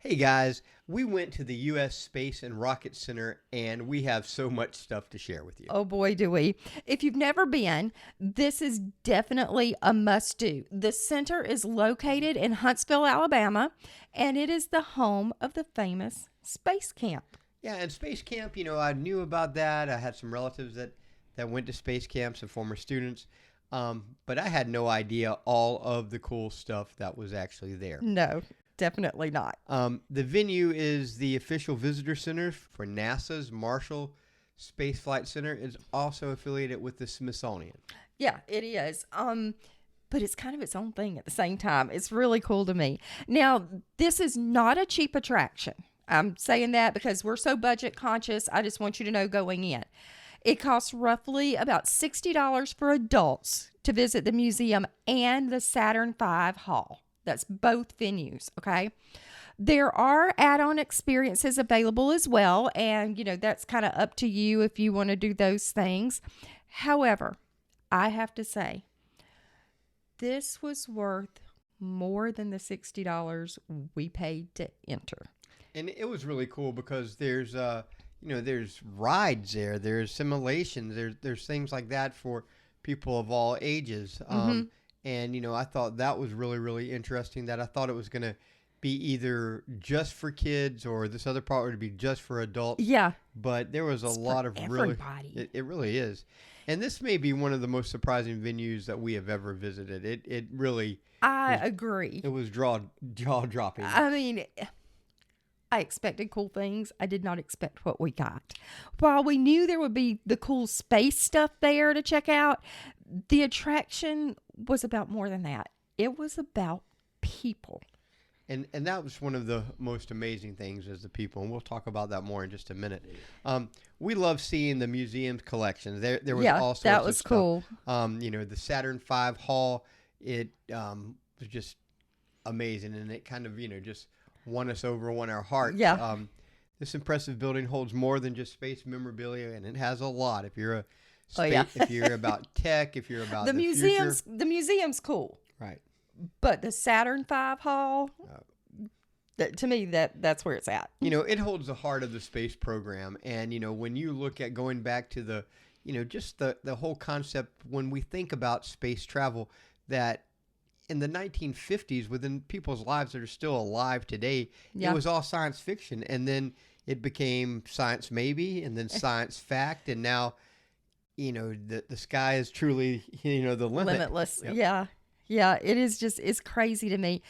Hey guys, we went to the U.S. Space and Rocket Center and we have so much stuff to share with you. Oh boy, do we. If you've never been, this is definitely a must do. The center is located in Huntsville, Alabama, and it is the home of the famous Space Camp. Yeah, and Space Camp, I knew about that. I had some relatives that went to space camps and former students, but I had no idea all of the cool stuff that was actually there. No, definitely not. The venue is the official visitor center for NASA's Marshall Space Flight Center. It's also affiliated with the Smithsonian. Yeah, it is. But it's kind of its own thing at the same time. It's really cool to me. Now, this is not a cheap attraction. I'm saying that because we're so budget conscious. I just want you to know going in. It costs roughly about $60 for adults to visit the museum and the Saturn V Hall. That's both venues, okay? There are add-on experiences available as well, and, that's kind of up to you if you want to do those things. However, I have to say, this was worth more than the $60 we paid to enter. And it was really cool because there's rides there, there's simulations, there's things like that for people of all ages. And I thought that was really, really interesting. That I thought it was going to be either just for kids or this other part would be just for adults. Yeah, but there was a lot of everybody. It really is. And this may be one of the most surprising venues that we have ever visited. It really. I agree. It was jaw dropping. I mean, I expected cool things. I did not expect what we got. While we knew there would be the cool space stuff there to check out, the attraction was about more than that. It was about people. And that was one of the most amazing things is the people, and we'll talk about that more in just a minute. We love seeing the museum's collections. There was all sorts that was of cool. Stuff. The Saturn V Hall, it was just amazing, and it kind of just won us over, won our hearts. Yeah. This impressive building holds more than just space memorabilia, and it has a lot. If you're if you're about tech, if you're about the museum's future. the museum's cool. Right. But the Saturn V Hall, to me, that's where it's at. It holds the heart of the space program. And, when you look at going back to the, just the whole concept, when we think about space travel, that in the 1950s, within people's lives that are still alive today, It was all science fiction. And then it became science maybe, and then science fact. And now, the sky is truly, the limit. Limitless. Yep. Yeah. Yeah, it is it's crazy to me.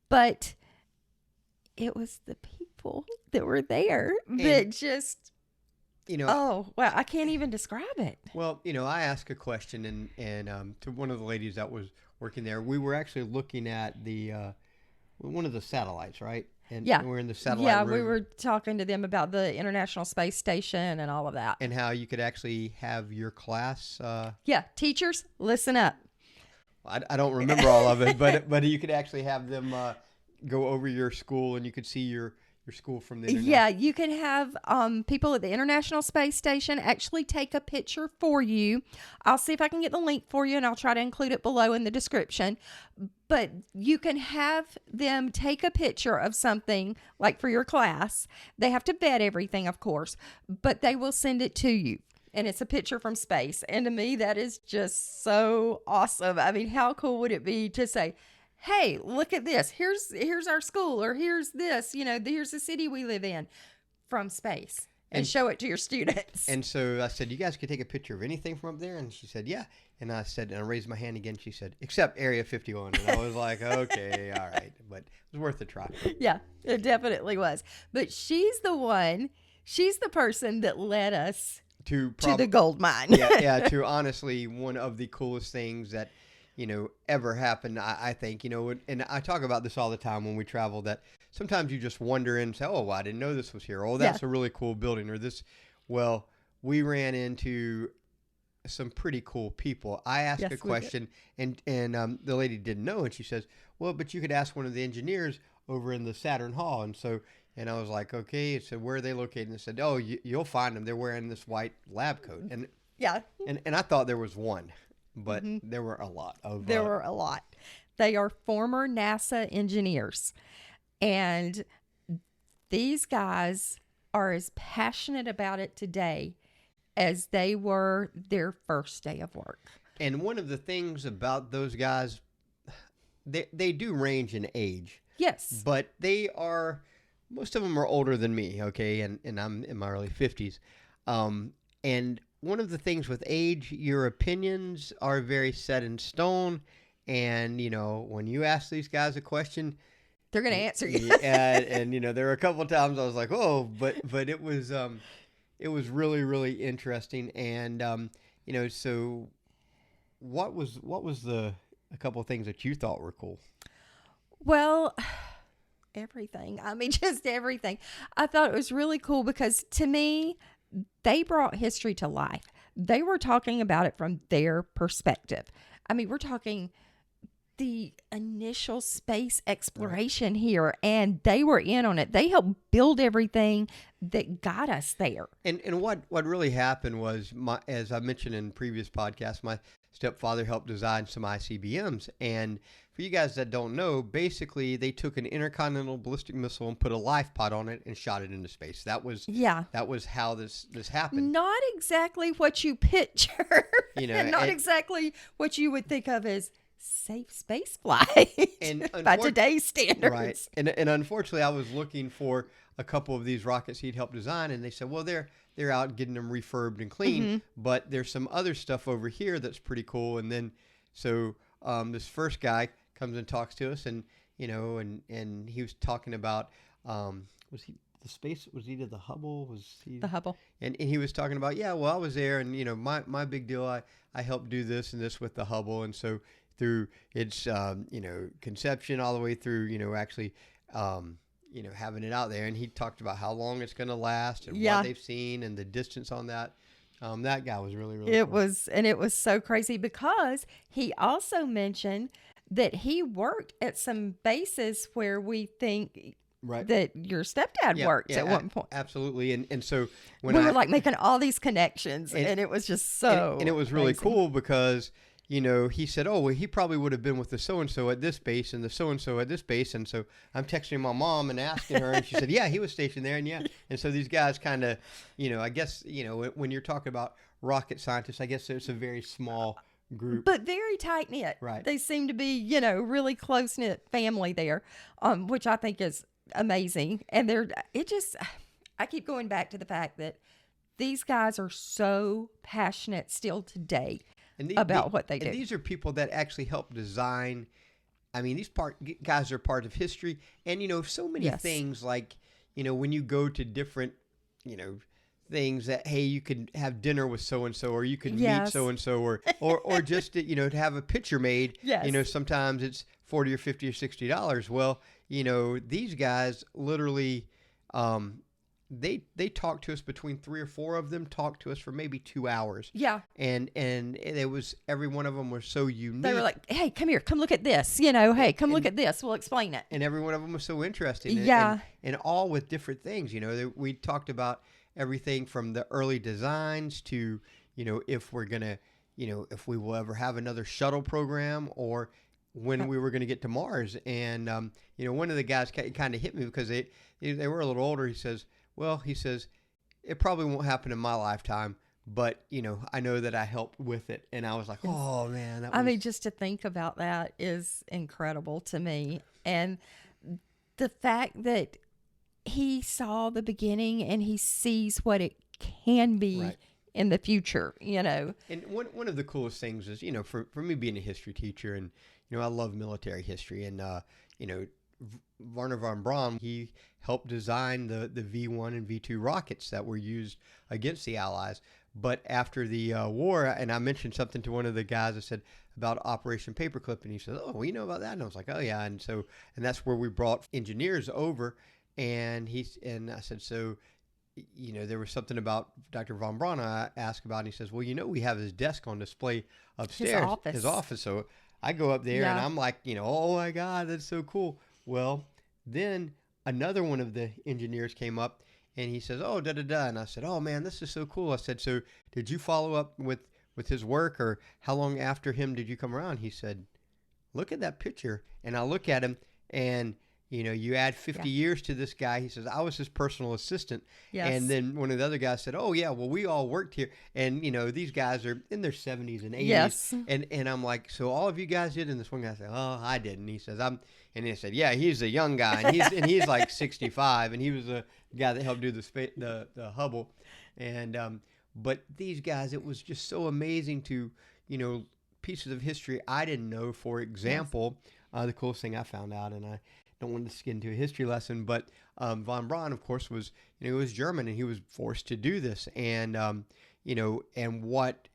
But it was the people that were there that just, oh, wow, I can't even describe it. Well, I asked a question and to one of the ladies that was working there, we were actually looking at the one of the satellites, right? And yeah. we're in the satellite Yeah, room. we were talking to them about the International Space Station and all of that. And how you could actually have your class. Yeah, teachers, listen up. I don't remember all of it, but you could actually have them go over your school, and you could see your school from the internet. Yeah, you can have people at the International Space Station actually take a picture for you. I'll see if I can get the link for you, and I'll try to include it below in the description. But you can have them take a picture of something like for your class. They have to vet everything, of course, but they will send it to you. And it's a picture from space. And to me, that is just so awesome. I mean, how cool would it be to say, hey, look at this. Here's our school, or here's this, here's the city we live in from space, and show it to your students. And so I said, you guys could take a picture of anything from up there? And she said, yeah. And I said, and I raised my hand again. She said, except Area 51. And I was like, okay, all right. But it was worth a try. Yeah, it definitely was. But she's the person that led us to the gold mine. to honestly one of the coolest things that ever happened. I think and I talk about this all the time when we travel, that sometimes you just wonder and say, oh, well, I didn't know this was here. Oh, that's a really cool building, or this. Well, we ran into some pretty cool people. I asked a question, and the lady didn't know, and she says, well, but you could ask one of the engineers over in the Saturn Hall. And I was like, okay. It said, where are they located? And it said, oh, you'll find them. They're wearing this white lab coat. And and I thought there was one, but there were a lot of. There were a lot. They are former NASA engineers, and these guys are as passionate about it today as they were their first day of work. And one of the things about those guys, they do range in age. Yes. But most of them are older than me, okay? And I'm in my early 50s. And one of the things with age, your opinions are very set in stone. And, when you ask these guys a question, they're going to answer you. and there were a couple of times I was like, oh, but it was really, really interesting. And, so what was a couple of things that you thought were cool? Well, everything. I mean, just everything. I thought it was really cool because to me, they brought history to life. They were talking about it from their perspective. I mean, we're talking the initial space exploration here, and they were in on it. They helped build everything that got us there. And what really happened was, as I mentioned in previous podcasts, my stepfather helped design some ICBMs. And for you guys that don't know, basically they took an intercontinental ballistic missile and put a life pod on it and shot it into space. That was how this happened. Not exactly what you picture. And not exactly what you would think of as safe space flight by today's standards. Right. And unfortunately, I was looking for a couple of these rockets he'd helped design, and they said, well, they're out getting them refurbed and clean, but there's some other stuff over here that's pretty cool. And then so this first guy comes and talks to us, and and he was talking about was he the space, was either the Hubble, the Hubble, and he was talking about, I was there, and my big deal, I helped do this and this with the Hubble, and so through its conception all the way through actually having it out there. And he talked about how long it's going to last and what they've seen and the distance on that. That guy was really, really cool. It was so crazy because he also mentioned that he worked at some bases where we think that your stepdad worked at one point. Absolutely. And so when we were like making all these connections, and it was just so and it was really cool because he said, oh, well, he probably would have been with the so-and-so at this base and the so-and-so at this base. And so I'm texting my mom and asking her, and she said, yeah, he was stationed there. And so these guys kind of, I guess, when you're talking about rocket scientists, I guess it's a very small group. But very tight-knit. Right. They seem to be, really close-knit family there, which I think is amazing. And I keep going back to the fact that these guys are so passionate still today about what they do. And these are people that actually help design. I mean, these guys are part of history. And, so many things like, when you go to different, things that, hey, you could have dinner with so-and-so, or you could meet so-and-so, or just, to have a picture made, sometimes it's $40 or $50 or $60. Well, these guys literally, they talked to us, between 3 or 4 of them talked to us for maybe 2 hours. Yeah. And it was, every one of them was so unique. They were like, hey, come here, come look at this. Hey, come look at this. We'll explain it. And every one of them was so interesting. And all with different things. We talked about everything from the early designs to, if we're going to, if we will ever have another shuttle program, or when we were going to get to Mars. And, one of the guys kind of hit me because they were a little older. He says, it probably won't happen in my lifetime, but, I know that I helped with it. And I was like, oh, man. I mean, just to think about that is incredible to me. And the fact that he saw the beginning and he sees what it can be in the future, And one of the coolest things is, for me being a history teacher, and, I love military history, and, Wernher von Braun, he helped design the V1 and V2 rockets that were used against the Allies. But after the war, and I mentioned something to one of the guys, I said about Operation Paperclip, and he said, oh, well, you know about that? And I was like, oh, yeah. And that's where we brought engineers over, and I said, so, there was something about Dr. von Braun I asked about, and he says, well, we have his desk on display upstairs. His office. So I go up there, and I'm like, oh, my God, that's so cool. Well, then another one of the engineers came up, and he says, oh, da-da-da. And I said, oh, man, this is so cool. I said, so did you follow up with his work, or how long after him did you come around? He said, look at that picture. And I look at him, and, You know, you add 50 years to this guy. He says, I was his personal assistant. Yes. And then one of the other guys said, oh, yeah, well, we all worked here. And, you know, these guys are in their 70s and 80s. Yes. And I'm like, so all of you guys did? And this one guy said, oh, I didn't. He says, and he said, yeah, he's a young guy. And he's like 65. And he was the guy that helped do the Hubble. And, but these guys, it was just so amazing to, you know, pieces of history I didn't know. For example, the coolest thing I found out, and I don't want to get into a history lesson, but von Braun, of course, was, you know, he was German, and he was forced to do this. And, you know, and what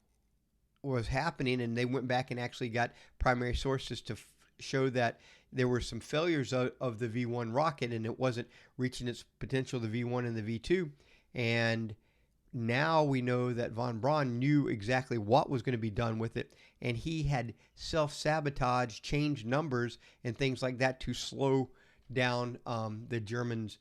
was happening, and they went back and actually got primary sources to show that there were some failures of the V1 rocket, and it wasn't reaching its potential, the V1 and the V2. And now we know that von Braun knew exactly what was going to be done with it, and he had self-sabotage, changed numbers, and things like that to slow down the Germans,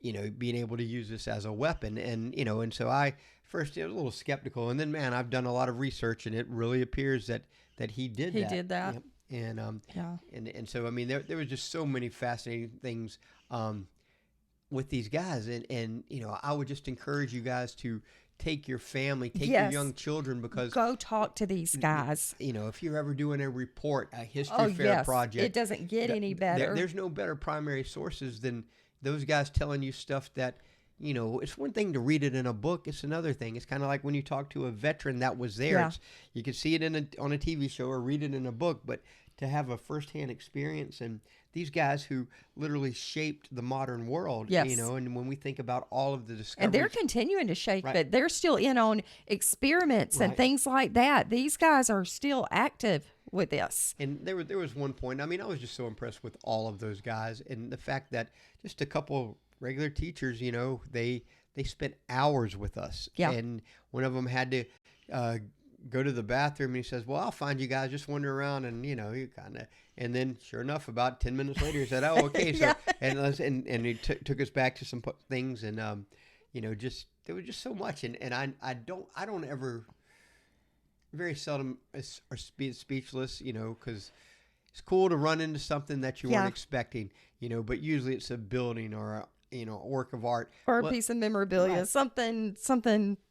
you know, being able to use this as a weapon. And, you know, and so I first was a little skeptical, and then, man, I've done a lot of research, and it really appears that he did that. He did that. Yep. And so, I mean, there was just so many fascinating things with these guys, and you know, I would just encourage you guys to take your family, take your young children, because go talk to these guys. You know, if you're ever doing a report, a history fair project, it doesn't get any better. There's no better primary sources than those guys telling you stuff that, you know, it's one thing to read it in a book. It's another thing. It's kind of like when you talk to a veteran that was there. Yeah. You can see it on a TV show or read it in a book, but to have a firsthand experience, and these guys who literally shaped the modern world, you know, and when we think about all of the discoveries. And they're continuing to shape it. They're still in on experiments and things like that. These guys are still active with this. And there was one point, I mean, I was just so impressed with all of those guys, and the fact that just a couple regular teachers, you know, they spent hours with us. Yeah. And one of them had to go to the bathroom, and he says, well, I'll find you guys, just wander around. And, you know, he kind of, and then sure enough, about 10 minutes later, he said, oh, okay. So, and he took us back to some things, and, you know, just, there was just so much. And I don't ever, very seldom are speechless, you know, because it's cool to run into something that you weren't expecting, you know, but usually it's a building or a, you know, a work of art or a piece of memorabilia, something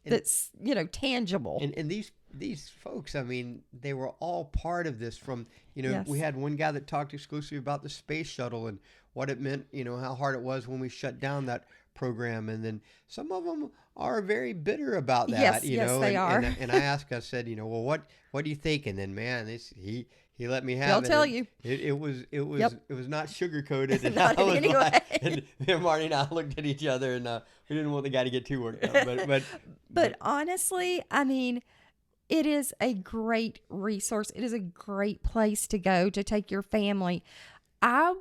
that's, you know, tangible. And these folks, I mean, they were all part of this. From, you know, we had one guy that talked exclusively about the space shuttle and what it meant, you know, how hard it was when we shut down that program. And then some of them are very bitter about that, you know. They are. And I said, you know, well, what do you think? And then, man, he let me have They'll it. tell you. It was not sugar coated. And Not in any way. And Marty and I looked at each other, and we didn't want the guy to get too worked up. But honestly, I mean, it is a great resource. It is a great place to go to take your family. I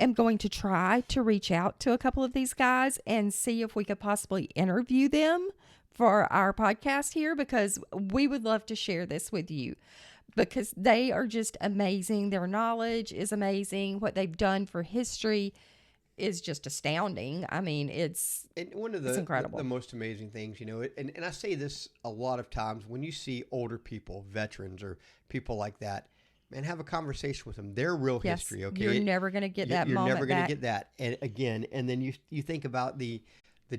am going to try to reach out to a couple of these guys and see if we could possibly interview them for our podcast here, because we would love to share this with you, because they are just amazing. Their knowledge is amazing. What they've done for history is just astounding. I mean, it's incredible. The most amazing things, you know, and I say this a lot of times, when you see older people, veterans or people like that, man, have a conversation with them. Their real history, okay? You're never going to get that moment back. You're never going to get that. And again, and then you think about the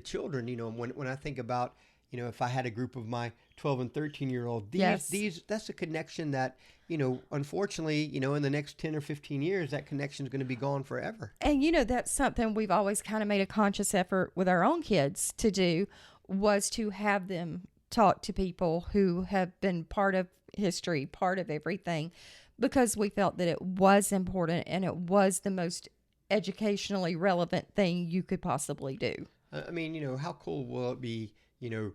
children, you know, when I think about, you know, if I had a group of my 12 and 13-year-old, that's a connection that, you know, unfortunately, you know, in the next 10 or 15 years, that connection is going to be gone forever. And, you know, that's something we've always kind of made a conscious effort with our own kids to do, was to have them talk to people who have been part of history, part of everything, because we felt that it was important and it was the most educationally relevant thing you could possibly do. I mean, you know, how cool will it be, you know,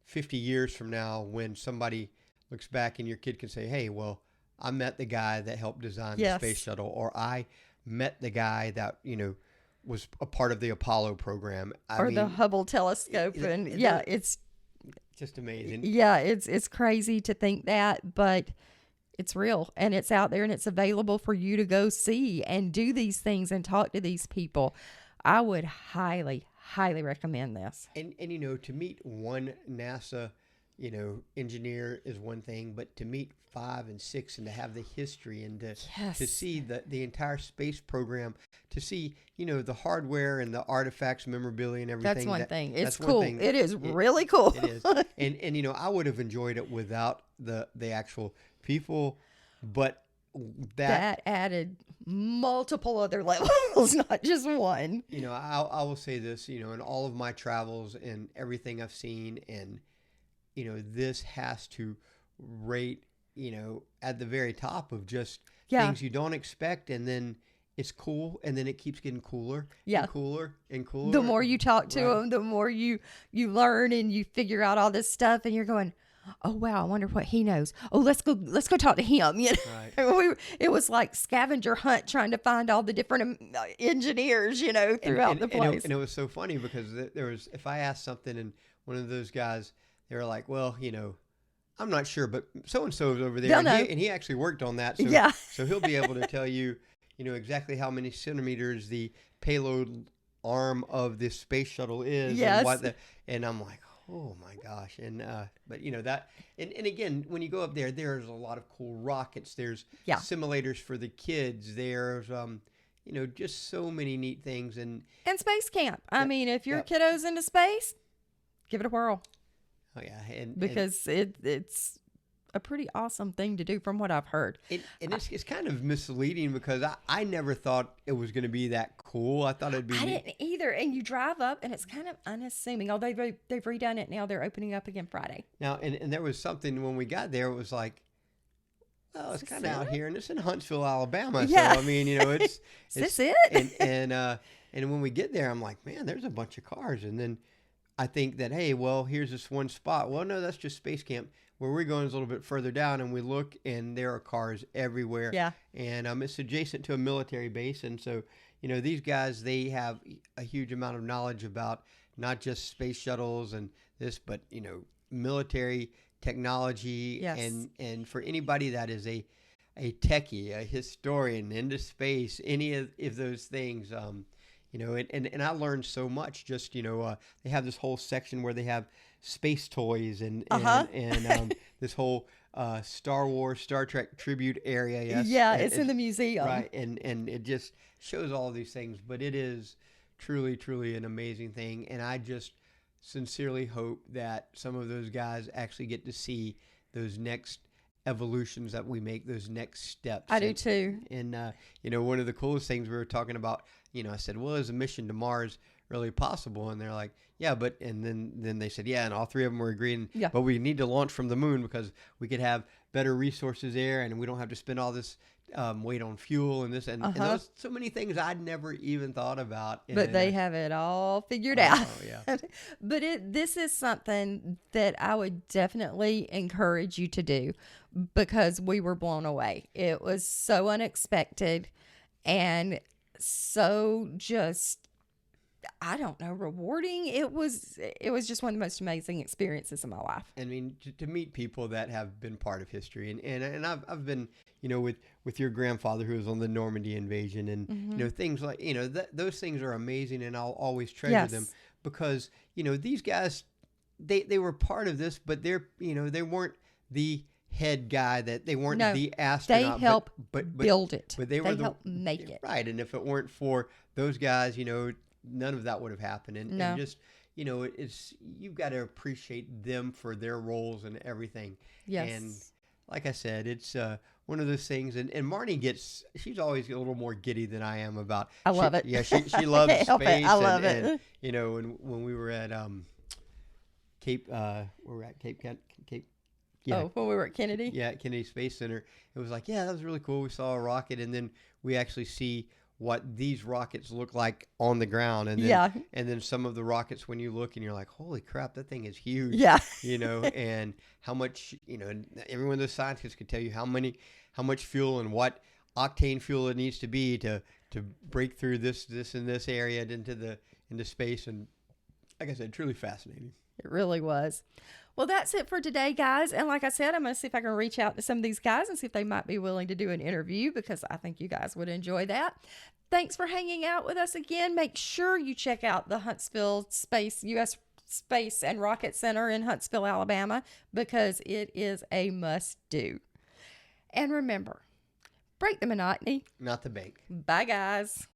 50 years from now, when somebody looks back and your kid can say, hey, well, I met the guy that helped design the space shuttle, or I met the guy that, you know, was a part of the Apollo program. I mean, the Hubble telescope. It's just amazing. Yeah, it's crazy to think that, but it's real, and it's out there, and it's available for you to go see and do these things and talk to these people. I would highly recommend this. And you know, to meet one NASA, engineer is one thing, but to meet 5 and 6 and to have the history and to Yes. see the entire space program, to see, the hardware and the artifacts, memorabilia and everything. That's one thing. It's that's one cool. thing. It is really cool. It is. And I would have enjoyed it without the actual people, but That added multiple other levels, not just one. I will say this, in all of my travels and everything I've seen, and this has to rate, at the very top of just things you don't expect, and then it's cool, and then it keeps getting cooler, Yeah. and cooler and cooler. The more you talk to Right. them, the more you learn and you figure out all this stuff, and you're going, oh wow, I wonder what he knows. Oh, let's go talk to him. Right. It was like scavenger hunt trying to find all the different engineers, throughout the place. And it was so funny because there was, if I asked something and one of those guys, they were like, well, I'm not sure, but so-and-so is over there. They'll know. And he actually worked on that. So, Yeah. So he'll be able to tell you, exactly how many centimeters the payload arm of this space shuttle is. Yes. And I'm like, oh my gosh. And, but that, and again, when you go up there, there's a lot of cool rockets. There's simulators for the kids. There's, just so many neat things. And space camp. I mean, if your kiddo's into space, give it a whirl. Oh yeah. Because it's a pretty awesome thing to do from what I've heard. It's kind of misleading because I never thought it was going to be that cool. I thought it'd be I didn't either. And you drive up and it's kind of unassuming. Oh, they've redone it now. They're opening up again Friday. Now, and there was something when we got there, it was like, well, it's kind of out here, and it's in Huntsville, Alabama. Yeah. So I mean, it's Is this it? And when we get there, I'm like, man, there's a bunch of cars. And then I think that, hey, well, here's this one spot. Well, no, that's just space camp. Where we're going is a little bit further down, and we look, and there are cars everywhere. Yeah. And it's adjacent to a military base, and so these guys, they have a huge amount of knowledge about not just space shuttles and this, but military technology. Yes. And for anybody that is a techie, a historian into space, any of those things, and I learned so much. Just they have this whole section where they have space toys and this whole Star Wars, Star Trek tribute area. Yes, Yeah, it's in the museum. Right, and it just shows all these things. But it is truly, truly an amazing thing, and I just sincerely hope that some of those guys actually get to see those next evolutions that we make, those next steps. I do too. And one of the coolest things we were talking about, I said, well, is a mission to Mars really possible? And they're like, yeah, but, and then they said, yeah, and all three of them were agreeing, but we need to launch from the moon because we could have better resources there, and we don't have to spend all this weight on fuel and this, and those, so many things I'd never even thought about. But they have it all figured out. Oh, yeah. But this is something that I would definitely encourage you to do because we were blown away. It was so unexpected and so just, I don't know, rewarding. It was just one of the most amazing experiences of my life. I mean, to meet people that have been part of history, and I've been, with your grandfather who was on the Normandy invasion, and things like those things are amazing, and I'll always treasure them because these guys, they were part of this, but they weren't the head guy, that they weren't the astronaut. They helped but build it. But they helped make it. Right, and if it weren't for those guys, none of that would have happened. And just, it's, you've got to appreciate them for their roles and everything. Yes. And like I said, it's one of those things. And Marnie she's always a little more giddy than I am about. I love it. Yeah, she loves space. I love it. And, when we were at Cape, yeah. Oh, when we were at Kennedy? Yeah, at Kennedy Space Center. It was like, yeah, that was really cool. We saw a rocket, and then we actually see what these rockets look like on the ground. And then, and then some of the rockets, when you look and you're like, holy crap, that thing is huge. Yeah. And how much, every one of those scientists could tell you how much fuel and what octane fuel it needs to be to break through this and this area into space. And like I said, truly fascinating. It really was. Well, that's it for today, guys. And like I said, I'm going to see if I can reach out to some of these guys and see if they might be willing to do an interview because I think you guys would enjoy that. Thanks for hanging out with us again. Make sure you check out the Huntsville U.S. Space and Rocket Center in Huntsville, Alabama, because it is a must do. And remember, break the monotony. Not the bank. Bye, guys.